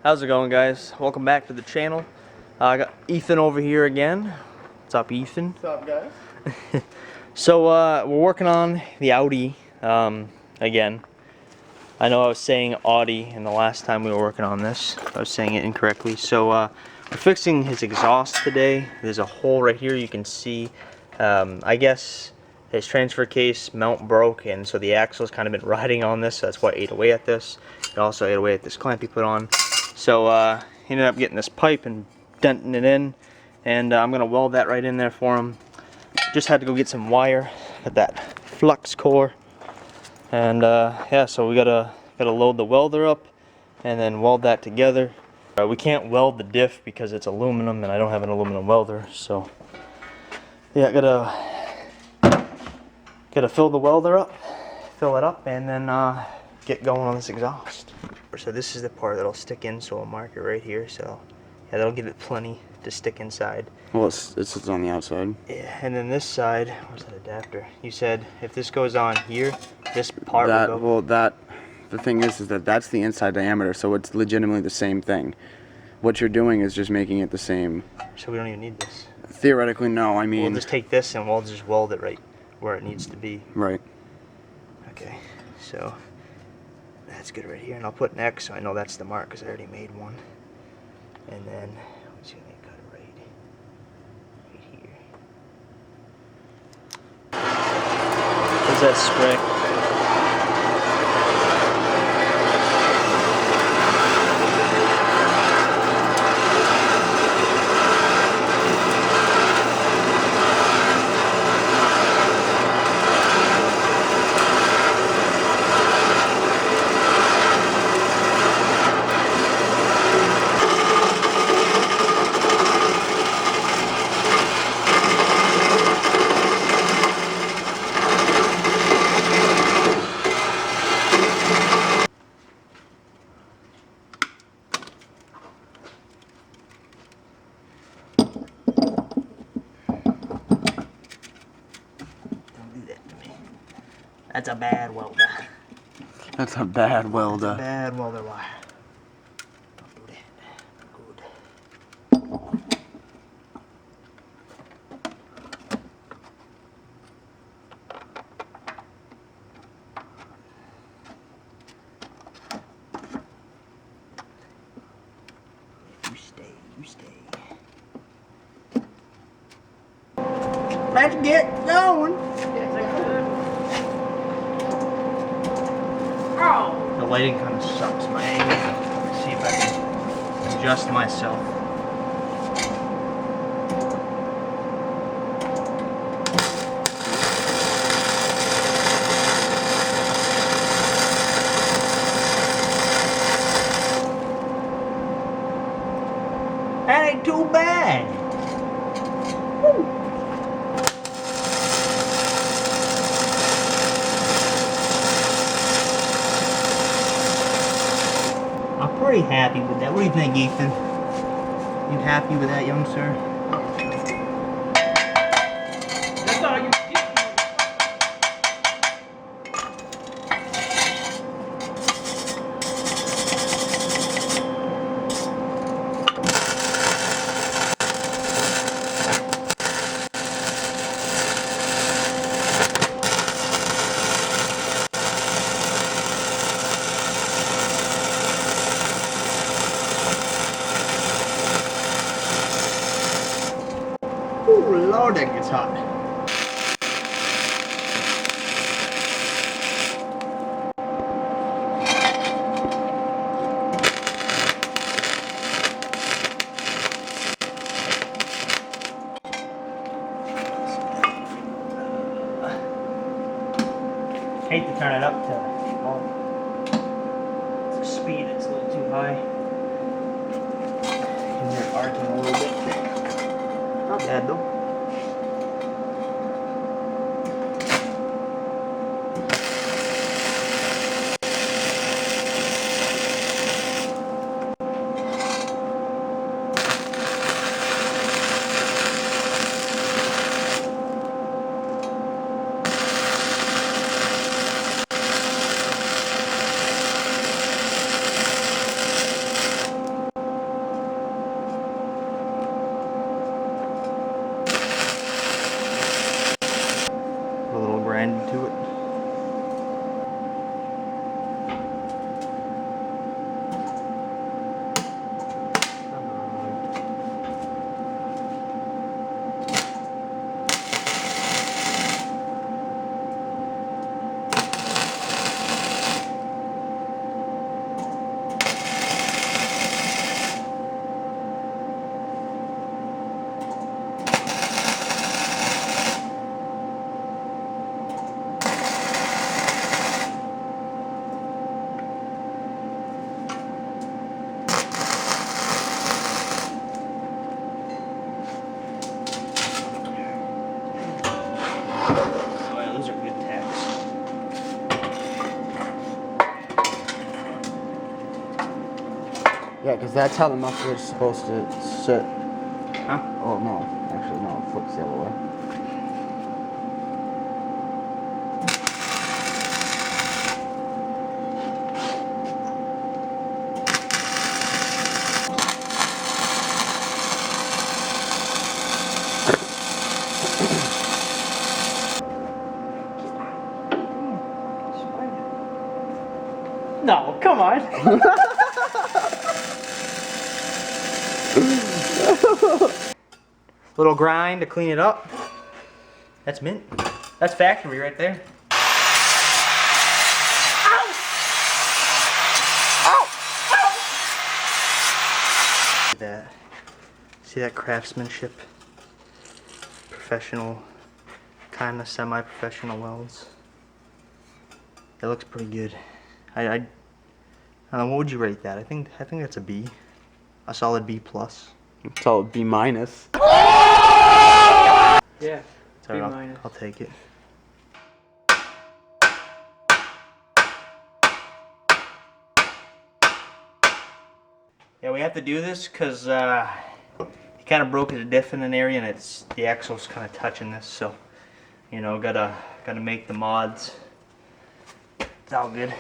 How's it going, guys? Welcome back to the channel. I got Ethan over here again. What's up, Ethan? What's up, guys? So we're working on the Audi again. I know I was saying Audi in the last time we were working on this. I was saying it incorrectly. So we're fixing his exhaust today. There's a hole right here you can see. I guess his transfer case mount broke, and so the axle's kind of been riding on this, so that's why it ate away at this. It also ate away at this clamp he put on. So he ended up getting this pipe and denting it in, and I'm gonna weld that right in there for him. Just had to go get some wire, got that flux core, and yeah, so we gotta load the welder up and then weld that together. We can't weld the diff because it's aluminum, and I don't have an aluminum welder, so yeah, gotta fill the welder up, fill it up, and then get going on this exhaust. So this is the part that'll stick in, so I'll mark it right here. So yeah, that'll give it plenty to stick inside. Well, it sits on the outside. Yeah, and then this side, where's that adapter? You said if this goes on here, this part will go. Well, the thing is that that's the inside diameter, so it's legitimately the same thing. What you're doing is just making it the same. So we don't even need this. Theoretically, no. I mean, we'll just take this and we'll just weld it right where it needs to be. Right. Okay, so that's good right here, and I'll put an X so I know that's the mark because I already made one. And then I'm just gonna cut it right here. What's that spray? That's a bad welder. That's a bad welder. That's a bad welder wire. Don't do that. Good. You stay. Let's get going. The lighting kind of sucks my angle. Let's see if I can adjust myself. That ain't too bad. Woo. I'm pretty happy with that. What do you think, Ethan? You happy with that, young sir? That's all you get. Ooh, Lord, that gets hot. Hate to turn it up to the speed, it's a little too high. And you're arcing a little bit. Not bad though. Yeah, because that's how the muffler is supposed to sit. Huh? Oh no, actually no, it flips the other way. No, come on. Little grind to clean it up. That's mint. That's factory right there. Ow! Ow! Ow! See that craftsmanship? Professional, kind of semi-professional welds. It looks pretty good. I don't know, what would you rate that? I think that's a B. A solid B plus. Solid B minus. Yeah. So B I'll, minus. I'll take it. Yeah, we have to do this because he kind of broke his diff in an area, and the axle's kind of touching this. So, you know, gotta make the mods. It's all good.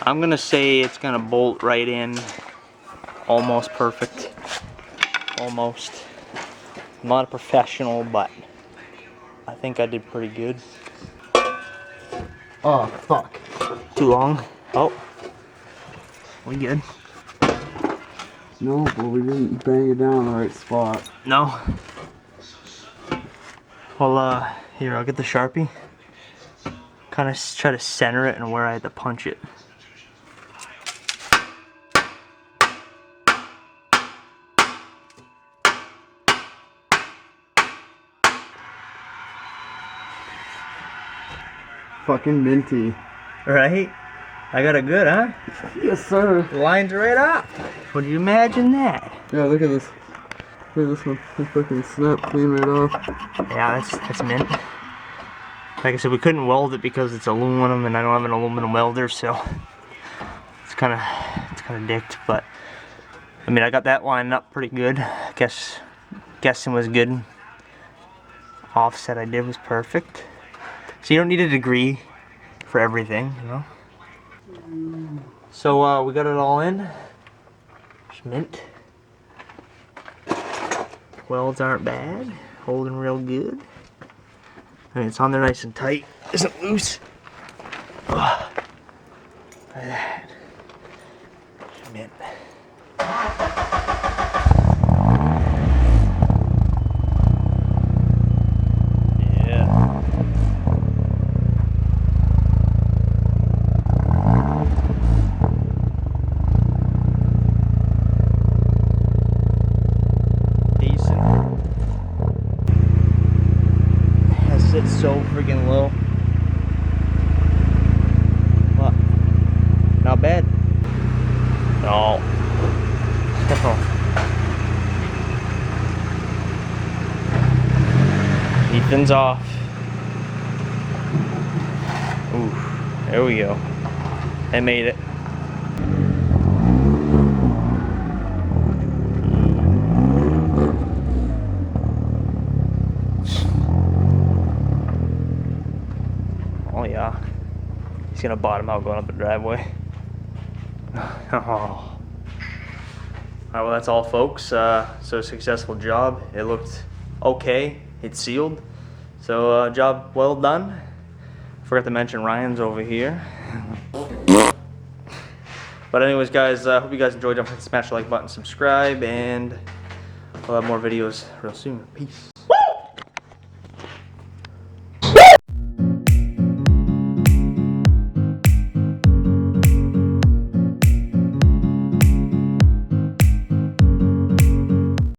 I'm gonna say it's gonna bolt right in, almost perfect, almost. I'm not a professional, but I think I did pretty good. Oh, fuck. Too long? Oh, we good? No, but we didn't bang it down in the right spot. No. Well, here, I'll get the Sharpie. Kind of try to center it and where I had to punch it. Fucking minty. Right? I got it good, huh? Yes, sir. Lines right up. Would you imagine that? Yeah, look at this. Look at this one. It fucking snapped clean right off. Yeah, that's mint. Like I said, we couldn't weld it because it's aluminum, and I don't have an aluminum welder, so it's kind of dicked. But I mean, I got that lined up pretty good. Guessing was good. Offset I did was perfect. So you don't need a degree for everything, you know. So we got it all in. It's mint. Welds aren't bad. Holding real good. And it's on there nice and tight. Isn't loose. Ugh. Look at that. It's mint. It's so freaking low. What? Not bad. No. Ethan's off. Ooh, there we go. I made it. Oh yeah, he's gonna bottom out going up the driveway. Oh. Alright, well that's all folks. So successful job. It looked okay. It's sealed. So job well done. Forgot to mention Ryan's over here. But anyways guys, hope you guys enjoyed. Don't forget to smash the like button, subscribe, and we'll have more videos real soon. Peace.